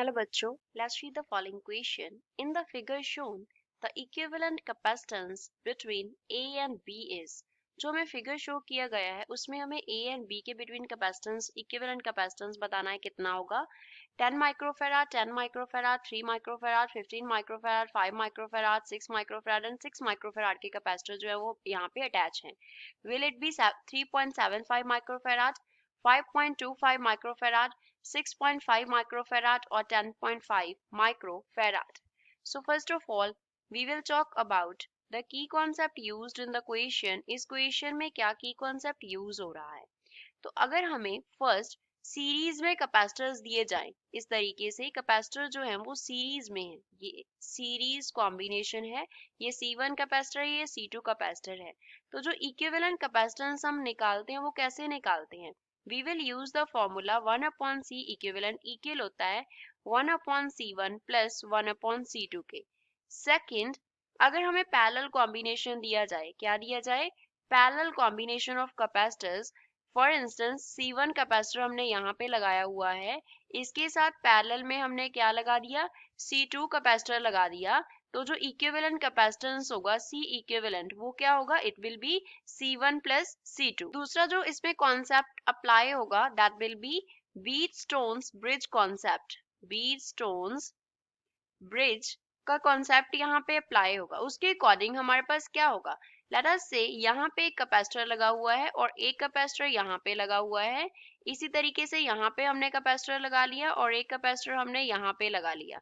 Hello बच्चों, let's read the following question. In the figure shown, the equivalent capacitance between A and B is. जो हमें figure show किया गया है उसमें हमें A and B के बिटवीन कैपेसिटेंस इक्विवेलेंट कैपेसिटेंस बताना है कितना होगा 10 microfarad 10 microfarad 3 microfarad 15 microfarad 5 microfarad 6 microfarad and 6 microfarad के कैपेसिटर जो है वो यहाँ पे अटैच हैं. Will it be 3.75 microfarad 5.25 microfarad 6.5 microfarad or 10.5 microfarad. So first of all, we will talk about the key concept used in the question. इस question में क्या key concept use हो रहा है. तो अगर हमें first सीरीज में कैपेसिटर्स दिए जाएं इस तरीके से कैपेसिटर जो है वो सीरीज में है, ये सीरीज कॉम्बिनेशन है, ये C1 कैपेसिटर है, ये C2 कैपेसिटर है. तो जो इक्विवेलेंट कैपेसिटेंस हम निकालते हैं वो कैसे निकालते हैं. We will use the formula 1 upon C equivalent equal होता है 1 upon C1 plus 1 upon C2 के. Second, अगर हमें पैरेलल कॉम्बिनेशन दिया जाए, क्या दिया जाए, parallel combination of capacitors. For instance C1 capacitor हमने यहाँ पे लगाया हुआ है, इसके साथ पैरेलल में हमने क्या लगा दिया, C2 कैपेसिटर लगा दिया. तो जो इक्विवेलेंट कैपेसिटेंस होगा C इक्विवेलेंट वो क्या होगा, it will be C1 plus C2. दूसरा जो इसमें कॉन्सेप्ट अप्लाई होगा that will be Wheatstone's bridge concept. Wheatstone's bridge का कॉन्सेप्ट यहाँ पे अप्लाई होगा. उसके अकॉर्डिंग हमारे पास क्या होगा, लेट अस से यहाँ पे एक कैपेसिटर लगा हुआ है और एक कैपेसिटर यहाँ पे लगा हुआ है. इसी तरीके से यहाँ पे हमने कैपेसिटर लगा लिया और एक कैपेसिटर हमने यहाँ पे लगा लिया.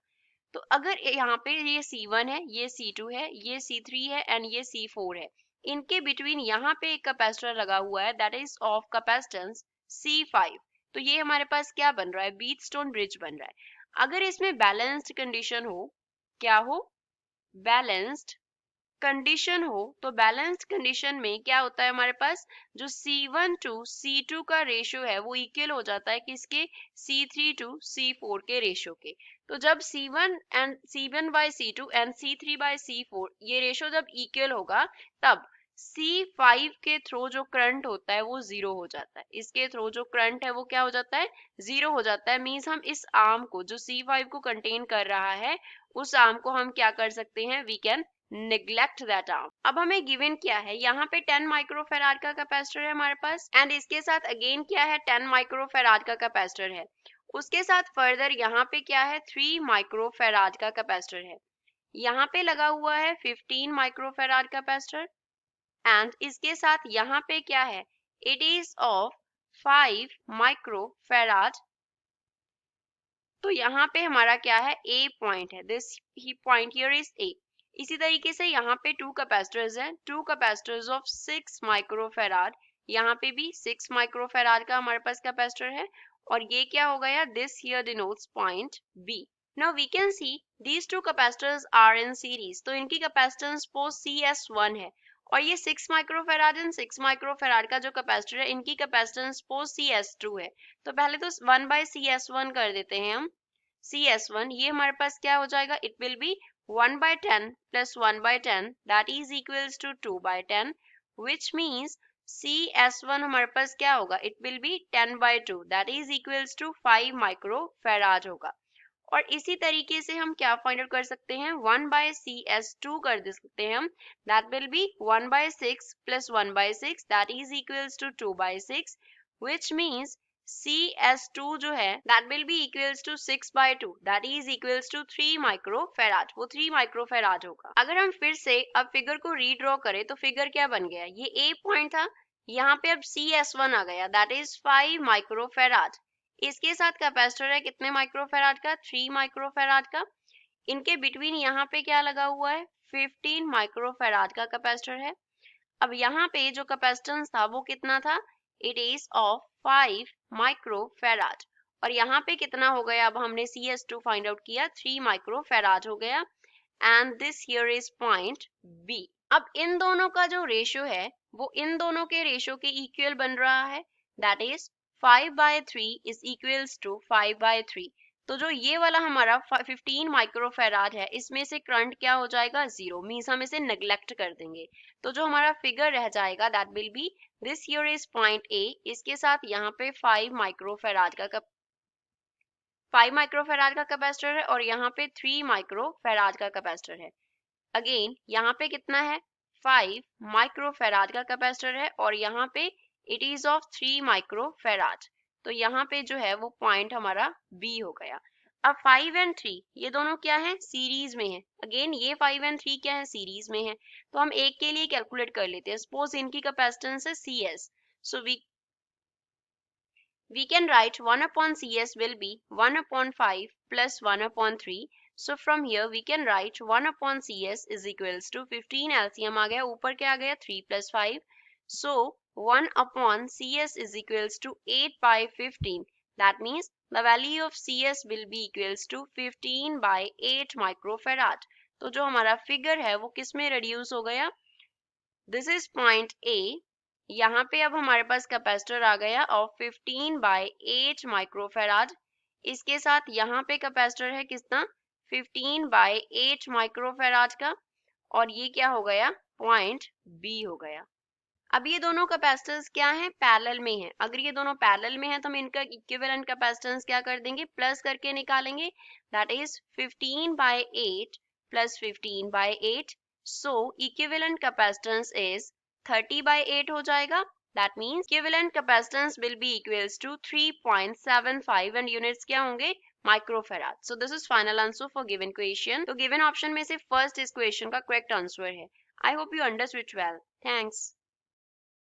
तो अगर यहाँ पे ये C1 है, ये C2 है, ये C3 है एंड ये C4 है, इनके बिटवीन यहाँ पे एक कैपेसिटर लगा हुआ है that is of capacitance C5. तो ये हमारे पास क्या बन रहा है, व्हीटस्टोन ब्रिज बन रहा है. अगर इसमें बैलेंस्ड कंडीशन हो, क्या हो, बैलेंस्ड कंडीशन हो, तो बैलेंस्ड कंडीशन में क्या होता है, हमारे पास जो C1 टू C2 का रेशियो है वो इक्वल हो जाता है किसके, C3 टू C4 के रेशियो के. तो जब C1 by C2 and C3 by C4 ये रेशियो जब इक्वल होगा तब C5 के थ्रू जो करंट होता है वो जीरो हो जाता है. इसके थ्रू जो करंट है वो क्या हो जाता है, जीरो हो जाता है. मींस हम इस आर्म को जो C5 को कंटेन कर रहा है उस आर्म को हम क्या कर सकते हैं, we can neglect that arm. अब हमें गिवन क्या है, यहाँ पे 10 माइक्रोफेराड का कैपेसिटर है हमारे पास एंड इसके साथ अगेन क्या है, 10 माइक्रोफेराड का कैपेसिटर है. उसके साथ फर्दर यहाँ पे क्या है, 3 माइक्रोफेराड का कैपेसिटर है. यहाँ पे लगा हुआ है 15 माइक्रोफेराड कैपेसिटर एंड इसके साथ यहाँ पे क्या है, इट इज ऑफ 5 माइक्रोफेराड. तो यहाँ पे हमारा क्या है, ए पॉइंट है, this he point here is a. इसी तरीके से यहाँ पे 2 कैपेसिटर्स हैं, 2 कैपेसिटर्स ऑफ 6 माइक्रोफेराड. यहाँ पे भी 6 माइक्रोफेराड का हमारे पास कैपेसिटर है और ये क्या हो गया, this here denotes point B. Now we can see these 2 capacitors are in series. तो इनकी कैपेसिटेंस पोज CS1 है और ये 6 माइक्रोफेराड एंड 6 माइक्रोफेराड का जो कैपेसिटर है इनकी कैपेसिटेंस पोज CS2 है. तो पहले तो 1 बाय CS1 कर देते हैं हम. CS1 ये हमारे पास क्या हो जाएगा, it will be 1 by 10 plus 1 by 10 that is equals to 2 by 10 which means CS1 हमारे पास क्या होगा, it will be 10 by 2 that is equals to 5 microfarad होगा. और इसी तरीके से हम क्या फाइंड आउट कर सकते हैं, 1 by CS2 कर दे सकते हैं हम, that will be 1 by 6 plus 1 by 6 that is equals to 2 by 6 which means CS2 जो है that will be equals to 6 by 2 that is equals to 3 microfarad. वो 3 माइक्रोफेराड होगा. अगर हम फिर से अब फिगर को रीड्रॉ करें तो फिगर क्या बन गया, ये ए पॉइंट था, यहाँ पे अब CS1 आ गया that is 5 माइक्रोफेराड. इसके साथ कैपेसिटर है कितने माइक्रोफेराड का, 3 माइक्रोफेराड का. इनके बिटवीन यहाँ पे क्या लगा हुआ है, 15 माइक्रोफेराड का कैपेसिटर है. अब यहाँ पे जो कैपेसिटेंस था वो कितना था, इट इज ऑफ 5 माइक्रोफेराड. और यहाँ पे कितना हो गया, अब हमने CS2 फाइंड आउट किया, 3 माइक्रोफेराड हो गया and this here is point B. अब इन दोनों का जो रेशियो है वो इन दोनों के रेशियो के इक्वल बन रहा है, that is 5 by 3 is equals to 5 by 3. तो जो ये वाला हमारा 15 माइक्रोफेराड है इसमें से करंट क्या हो जाएगा, जीरो. मींस हम इसे नेग्लेक्ट कर देंगे. तो जो हमारा फिगर रह जाएगा that will B this here is point A. इसके साथ यहाँ पे 5 माइक्रोफेराड का 5 माइक्रोफेराड का कैपेसिटर है और यहाँ पे 3 माइक्रोफेराड का कैपेसिटर है। अगेन यहाँ पे कितना है, 5 माइक्रोफेराड का कैपेसिटर है और यहाँ पे इट इज ऑफ 3 माइक्रोफेराड। तो यहाँ पे जो है वो पॉइंट हमारा बी हो गया। अब 5 एंड 3 ये दोनों क्या है, सीरीज में है। अगेन ये 5 एंड 3 क्या है, सीरीज में है। तो हम एक के लिए कैलकुलेट कर लेते हैं। सपोज इनकी कैपेसिटेंस है CS, so we can write 1 upon CS will be 1 upon 5 plus 1 upon 3. So from here we can write 1 upon CS is equals to 15 LCM आ गया, ऊपर क्या आ गया 3 plus 5. So 1 upon CS is equals to 8 by 15. That means the value of CS will be equals to 15 by 8 microfarad. तो जो हमारा figure है वो किस में reduce हो गया, दिस इज पॉइंट ए। यहाँ पे अब हमारे पास कैपेसिटर आ गया ऑफ 15 बाय 8 माइक्रोफेराड। इसके साथ यहाँ पे कैपेसिटर है कितना, 15 बाय 8 माइक्रोफेराड का, और ये क्या हो गया, पॉइंट बी हो गया। अब ये दोनों कैपेसिटर्स क्या हैं, पैरेलल में हैं। अगर ये दोनों पैरेलल में हैं तो हम इनका इक्विवेलेंट कैपेसिटेंस क्या कर देंगे, प्लस करके निकालेंगे। That is 15 by 8 plus 15 by 8। So equivalent capacitance is 30 by 8 हो जाएगा. That means equivalent capacitance will be equals to 3.75 and units क्या होंगे, microfarad. So this is final answer for given question. तो given option में से first इस question का correct answer है. I hope you understood well. Thanks.